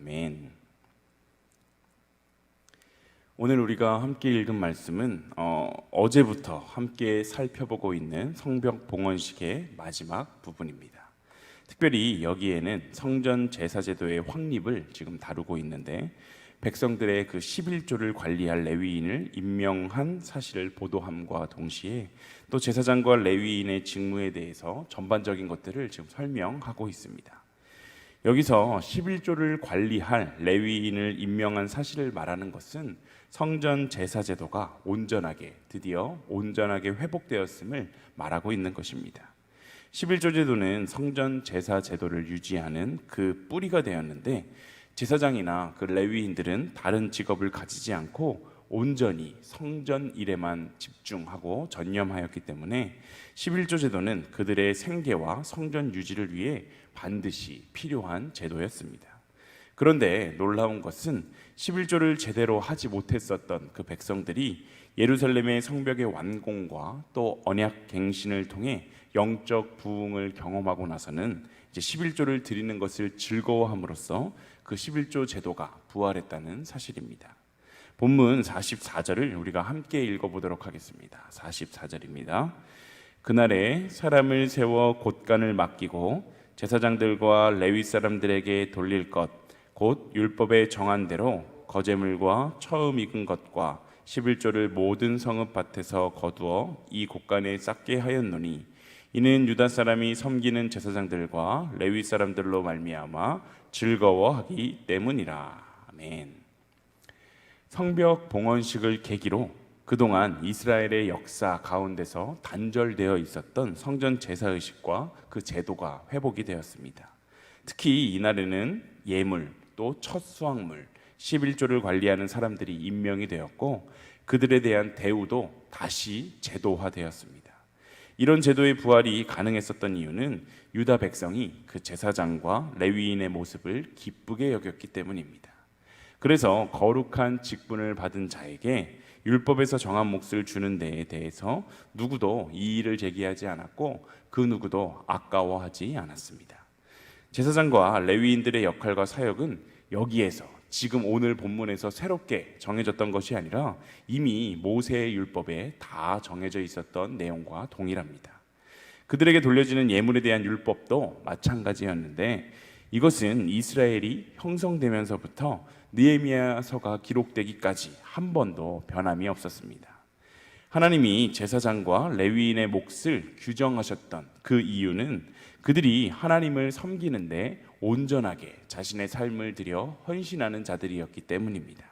아멘. 오늘 우리가 함께 읽은 말씀은 어제부터 함께 살펴보고 있는 성벽 봉헌식의 마지막 부분입니다. 특별히 여기에는 성전 제사제도의 확립을 지금 다루고 있는데, 백성들의 그 11조를 관리할 레위인을 임명한 사실을 보도함과 동시에 또 제사장과 레위인의 직무에 대해서 전반적인 것들을 지금 설명하고 있습니다. 여기서 11조를 관리할 레위인을 임명한 사실을 말하는 것은 성전 제사제도가 드디어 온전하게 회복되었음을 말하고 있는 것입니다. 11조 제도는 성전 제사제도를 유지하는 그 뿌리가 되었는데, 제사장이나 그 레위인들은 다른 직업을 가지지 않고 온전히 성전 일에만 집중하고 전념하였기 때문에 11조 제도는 그들의 생계와 성전 유지를 위해 반드시 필요한 제도였습니다. 그런데 놀라운 것은 11조를 제대로 하지 못했었던 그 백성들이 예루살렘의 성벽의 완공과 또 언약 갱신을 통해 영적 부흥을 경험하고 나서는 이제 11조를 드리는 것을 즐거워함으로써 그 11조 제도가 부활했다는 사실입니다. 본문 44절을 우리가 함께 읽어보도록 하겠습니다. 44절입니다. 그날에 사람을 세워 곳간을 맡기고 제사장들과 레위 사람들에게 돌릴 것, 곧 율법에 정한 대로 거제물과 처음 익은 것과 11조를 모든 성읍밭에서 거두어 이 곳간에 쌓게 하였노니, 이는 유다 사람이 섬기는 제사장들과 레위 사람들로 말미암아 즐거워하기 때문이라. 아멘. 성벽 봉헌식을 계기로 그동안 이스라엘의 역사 가운데서 단절되어 있었던 성전 제사의식과 그 제도가 회복이 되었습니다. 특히 이날에는 예물, 또 첫 수확물 11조를 관리하는 사람들이 임명이 되었고, 그들에 대한 대우도 다시 제도화되었습니다. 이런 제도의 부활이 가능했었던 이유는 유다 백성이 그 제사장과 레위인의 모습을 기쁘게 여겼기 때문입니다. 그래서 거룩한 직분을 받은 자에게 율법에서 정한 몫을 주는 데에 대해서 누구도 이의를 제기하지 않았고, 그 누구도 아까워하지 않았습니다. 제사장과 레위인들의 역할과 사역은 여기에서 지금 오늘 본문에서 새롭게 정해졌던 것이 아니라 이미 모세의 율법에 다 정해져 있었던 내용과 동일합니다. 그들에게 돌려지는 예물에 대한 율법도 마찬가지였는데, 이것은 이스라엘이 형성되면서부터 느헤미야서가 기록되기까지 한 번도 변함이 없었습니다. 하나님이 제사장과 레위인의 몫을 규정하셨던 그 이유는 그들이 하나님을 섬기는데 온전하게 자신의 삶을 들여 헌신하는 자들이었기 때문입니다.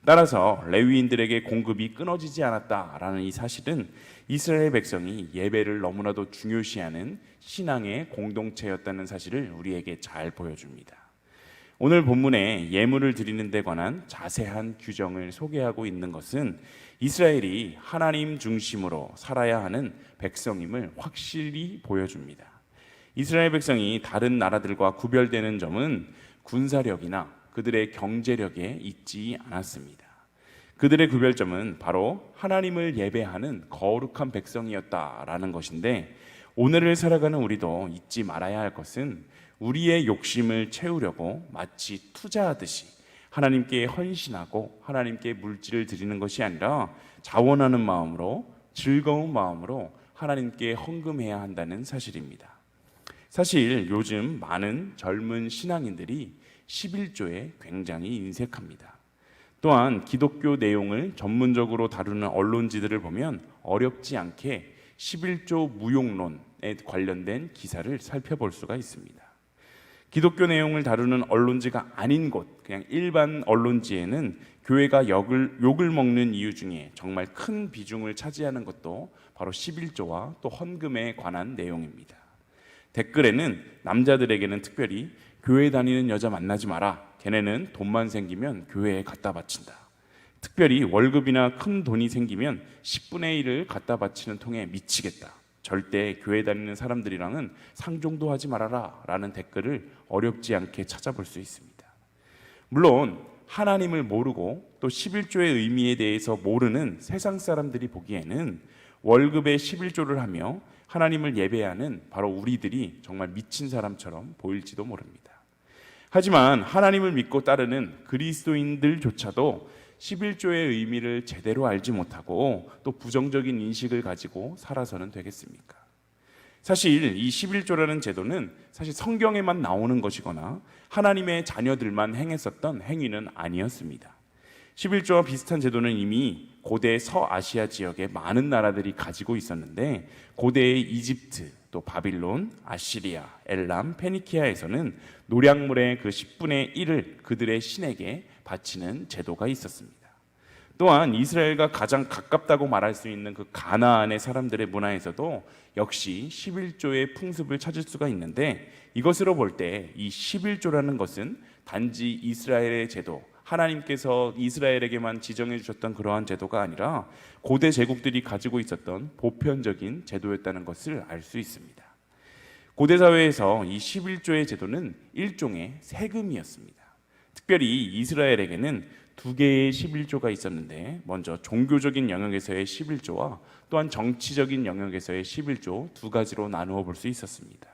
따라서 레위인들에게 공급이 끊어지지 않았다라는 이 사실은 이스라엘 백성이 예배를 너무나도 중요시하는 신앙의 공동체였다는 사실을 우리에게 잘 보여줍니다. 오늘 본문에 예물을 드리는 데 관한 자세한 규정을 소개하고 있는 것은 이스라엘이 하나님 중심으로 살아야 하는 백성임을 확실히 보여줍니다. 이스라엘 백성이 다른 나라들과 구별되는 점은 군사력이나 그들의 경제력에 있지 않았습니다. 그들의 구별점은 바로 하나님을 예배하는 거룩한 백성이었다라는 것인데, 오늘을 살아가는 우리도 잊지 말아야 할 것은 우리의 욕심을 채우려고 마치 투자하듯이 하나님께 헌신하고 하나님께 물질을 드리는 것이 아니라 자원하는 마음으로, 즐거운 마음으로 하나님께 헌금해야 한다는 사실입니다. 사실 요즘 많은 젊은 신앙인들이 11조에 굉장히 인색합니다. 또한 기독교 내용을 전문적으로 다루는 언론지들을 보면 어렵지 않게 11조 무용론에 관련된 기사를 살펴볼 수가 있습니다. 기독교 내용을 다루는 언론지가 아닌 곳, 그냥 일반 언론지에는 교회가 욕을 먹는 이유 중에 정말 큰 비중을 차지하는 것도 바로 11조와 또 헌금에 관한 내용입니다. 댓글에는 남자들에게는 특별히 교회 다니는 여자 만나지 마라, 걔네는 돈만 생기면 교회에 갖다 바친다, 특별히 월급이나 큰 돈이 생기면 10분의 1을 갖다 바치는 통에 미치겠다, 절대 교회 다니는 사람들이랑은 상종도 하지 말아라 라는 댓글을 어렵지 않게 찾아볼 수 있습니다. 물론 하나님을 모르고 또 11조의 의미에 대해서 모르는 세상 사람들이 보기에는 월급에 11조를 하며 하나님을 예배하는 바로 우리들이 정말 미친 사람처럼 보일지도 모릅니다. 하지만 하나님을 믿고 따르는 그리스도인들조차도 11조의 의미를 제대로 알지 못하고 또 부정적인 인식을 가지고 살아서는 되겠습니까? 사실 이 11조라는 제도는 사실 성경에만 나오는 것이거나 하나님의 자녀들만 행했었던 행위는 아니었습니다. 11조와 비슷한 제도는 이미 고대 서아시아 지역에 많은 나라들이 가지고 있었는데, 고대의 이집트, 또 바빌론, 아시리아, 엘람, 페니키아에서는 노량물의 그 10분의 1을 그들의 신에게 바치는 제도가 있었습니다. 또한 이스라엘과 가장 가깝다고 말할 수 있는 그 가나안의 사람들의 문화에서도 역시 11조의 풍습을 찾을 수가 있는데, 이것으로 볼 때 이 11조라는 것은 단지 이스라엘의 제도, 하나님께서 이스라엘에게만 지정해 주셨던 그러한 제도가 아니라 고대 제국들이 가지고 있었던 보편적인 제도였다는 것을 알 수 있습니다. 고대 사회에서 이 11조의 제도는 일종의 세금이었습니다. 특별히 이스라엘에게는 두 개의 11조가 있었는데, 먼저 종교적인 영역에서의 11조와 또한 정치적인 영역에서의 11조 두 가지로 나누어 볼 수 있었습니다.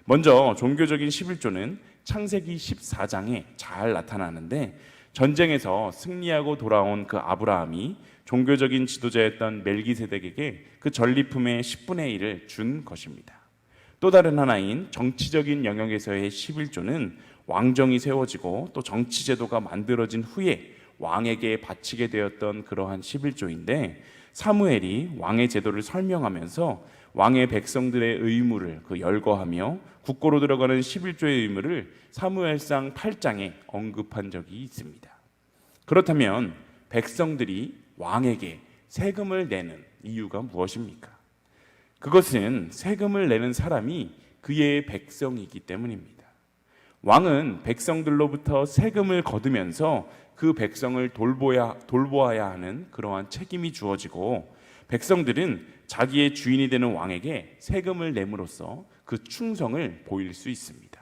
먼저 종교적인 11조는 창세기 14장에 잘 나타나는데, 전쟁에서 승리하고 돌아온 그 아브라함이 종교적인 지도자였던 멜기세덱에게 그 전리품의 10분의 1을 준 것입니다. 또 다른 하나인 정치적인 영역에서의 11조는 왕정이 세워지고 또 정치제도가 만들어진 후에 왕에게 바치게 되었던 그러한 11조인데, 사무엘이 왕의 제도를 설명하면서 왕의 백성들의 의무를 열거하며 국고로 들어가는 11조의 의무를 사무엘상 8장에 언급한 적이 있습니다. 그렇다면 백성들이 왕에게 세금을 내는 이유가 무엇입니까? 그것은 세금을 내는 사람이 그의 백성이기 때문입니다. 왕은 백성들로부터 세금을 거두면서 그 백성을 돌보아야 하는 그러한 책임이 주어지고, 백성들은 자기의 주인이 되는 왕에게 세금을 내므로써 그 충성을 보일 수 있습니다.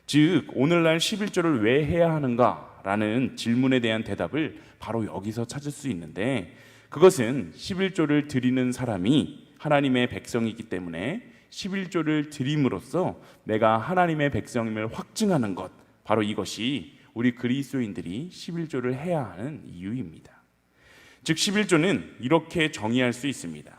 즉, 오늘날 11조를 왜 해야 하는가라는 질문에 대한 대답을 바로 여기서 찾을 수 있는데, 그것은 11조를 드리는 사람이 하나님의 백성이기 때문에 11조를 드림으로써 내가 하나님의 백성임을 확증하는 것, 바로 이것이 우리 그리스도인들이 11조를 해야 하는 이유입니다. 즉 11조는 이렇게 정의할 수 있습니다.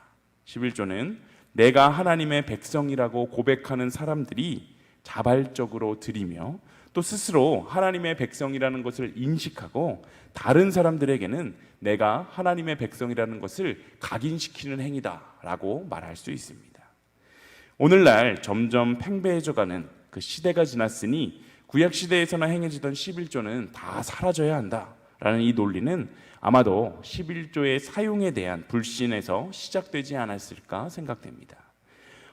11조는 내가 하나님의 백성이라고 고백하는 사람들이 자발적으로 드리며 또 스스로 하나님의 백성이라는 것을 인식하고 다른 사람들에게는 내가 하나님의 백성이라는 것을 각인시키는 행위다라고 말할 수 있습니다. 오늘날 점점 팽배해져가는 그 시대가 지났으니 구약시대에서나 행해지던 11조는 다 사라져야 한다라는 이 논리는 아마도 11조의 사용에 대한 불신에서 시작되지 않았을까 생각됩니다.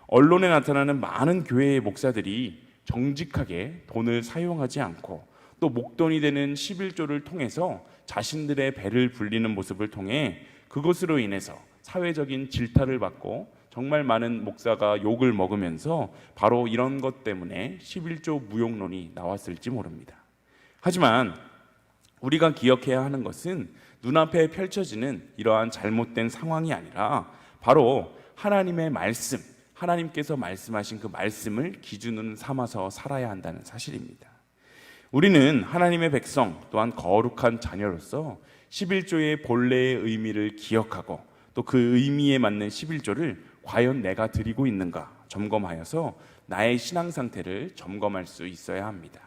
언론에 나타나는 많은 교회의 목사들이 정직하게 돈을 사용하지 않고 또 목돈이 되는 11조를 통해서 자신들의 배를 불리는 모습을 통해 그것으로 인해서 사회적인 질타를 받고 정말 많은 목사가 욕을 먹으면서 바로 이런 것 때문에 11조 무용론이 나왔을지 모릅니다. 하지만 우리가 기억해야 하는 것은 눈앞에 펼쳐지는 이러한 잘못된 상황이 아니라 바로 하나님의 말씀, 하나님께서 말씀하신 그 말씀을 기준으로 삼아서 살아야 한다는 사실입니다. 우리는 하나님의 백성 또한 거룩한 자녀로서 11조의 본래의 의미를 기억하고 또 그 의미에 맞는 11조를 과연 내가 드리고 있는가 점검하여서 나의 신앙 상태를 점검할 수 있어야 합니다.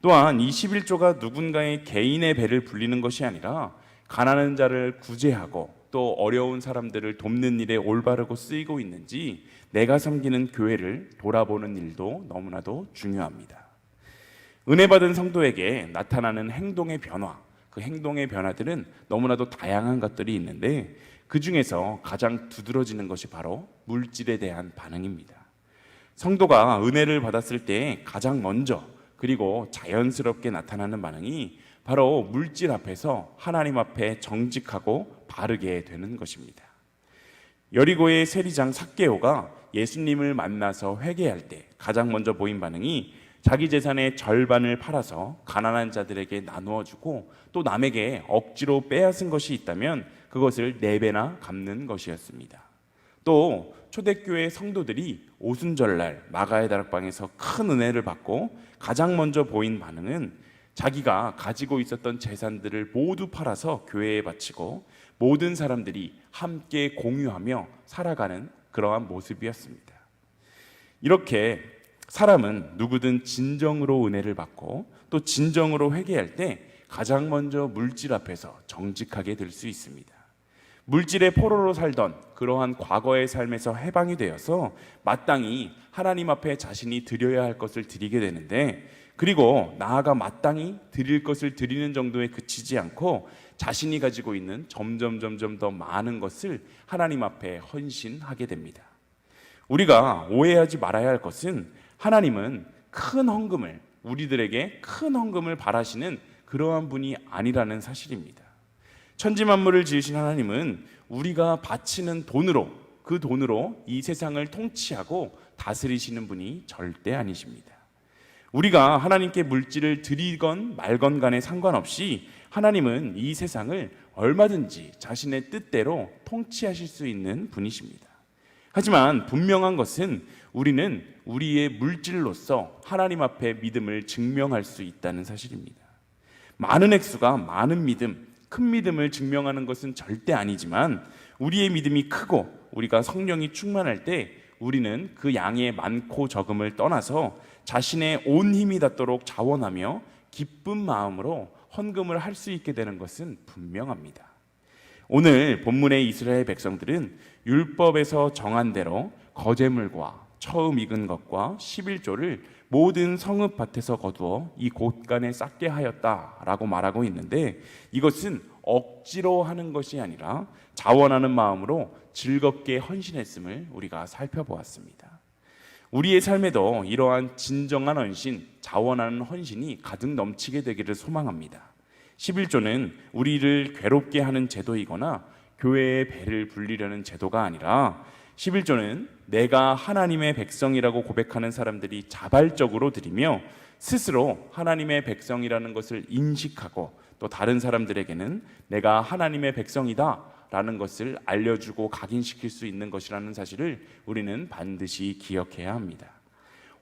또한 이 11조가 누군가의 개인의 배를 불리는 것이 아니라 가난한 자를 구제하고 또 어려운 사람들을 돕는 일에 올바르고 쓰이고 있는지 내가 섬기는 교회를 돌아보는 일도 너무나도 중요합니다. 은혜 받은 성도에게 나타나는 행동의 변화, 그 행동의 변화들은 너무나도 다양한 것들이 있는데 그 중에서 가장 두드러지는 것이 바로 물질에 대한 반응입니다. 성도가 은혜를 받았을 때 가장 먼저 그리고 자연스럽게 나타나는 반응이 바로 물질 앞에서 하나님 앞에 정직하고 바르게 되는 것입니다. 여리고의 세리장 삭개오가 예수님을 만나서 회개할 때 가장 먼저 보인 반응이 자기 재산의 절반을 팔아서 가난한 자들에게 나누어 주고 또 남에게 억지로 빼앗은 것이 있다면 그것을 4배나 갚는 것이었습니다. 또 초대교회 성도들이 오순절날 마가의 다락방에서 큰 은혜를 받고 가장 먼저 보인 반응은 자기가 가지고 있었던 재산들을 모두 팔아서 교회에 바치고 모든 사람들이 함께 공유하며 살아가는 그러한 모습이었습니다. 이렇게 사람은 누구든 진정으로 은혜를 받고 또 진정으로 회개할 때 가장 먼저 물질 앞에서 정직하게 될 수 있습니다. 물질의 포로로 살던 그러한 과거의 삶에서 해방이 되어서 마땅히 하나님 앞에 자신이 드려야 할 것을 드리게 되는데, 그리고 나아가 마땅히 드릴 것을 드리는 정도에 그치지 않고 자신이 가지고 있는 점점 더 많은 것을 하나님 앞에 헌신하게 됩니다. 우리가 오해하지 말아야 할 것은 하나님은 큰 헌금을, 우리들에게 큰 헌금을 바라시는 그러한 분이 아니라는 사실입니다. 천지 만물을 지으신 하나님은 우리가 바치는 돈으로, 그 돈으로 이 세상을 통치하고 다스리시는 분이 절대 아니십니다. 우리가 하나님께 물질을 드리건 말건 간에 상관없이 하나님은 이 세상을 얼마든지 자신의 뜻대로 통치하실 수 있는 분이십니다. 하지만 분명한 것은 우리는 우리의 물질로서 하나님 앞에 믿음을 증명할 수 있다는 사실입니다. 많은 액수가 많은 믿음, 큰 믿음을 증명하는 것은 절대 아니지만, 우리의 믿음이 크고 우리가 성령이 충만할 때 우리는 그 양의 많고 적음을 떠나서 자신의 온 힘이 닿도록 자원하며 기쁜 마음으로 헌금을 할 수 있게 되는 것은 분명합니다. 오늘 본문의 이스라엘 백성들은 율법에서 정한 대로 거제물과 처음 익은 것과 11조를 모든 성읍밭에서 거두어 이 곳간에 쌓게 하였다라고 말하고 있는데, 이것은 억지로 하는 것이 아니라 자원하는 마음으로 즐겁게 헌신했음을 우리가 살펴보았습니다. 우리의 삶에도 이러한 진정한 헌신, 자원하는 헌신이 가득 넘치게 되기를 소망합니다. 11조는 우리를 괴롭게 하는 제도이거나 교회의 배를 불리려는 제도가 아니라, 11조는 내가 하나님의 백성이라고 고백하는 사람들이 자발적으로 드리며 스스로 하나님의 백성이라는 것을 인식하고 또 다른 사람들에게는 내가 하나님의 백성이다 라는 것을 알려주고 각인시킬 수 있는 것이라는 사실을 우리는 반드시 기억해야 합니다.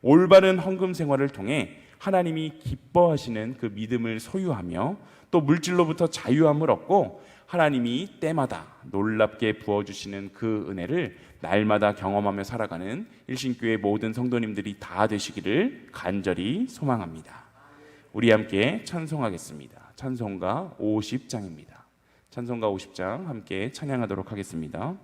올바른 헌금 생활을 통해 하나님이 기뻐하시는 그 믿음을 소유하며 또 물질로부터 자유함을 얻고 하나님이 때마다 놀랍게 부어주시는 그 은혜를 날마다 경험하며 살아가는 일신교회 모든 성도님들이 다 되시기를 간절히 소망합니다. 우리 함께 찬송하겠습니다. 찬송가 50장입니다. 찬송가 50장 함께 찬양하도록 하겠습니다.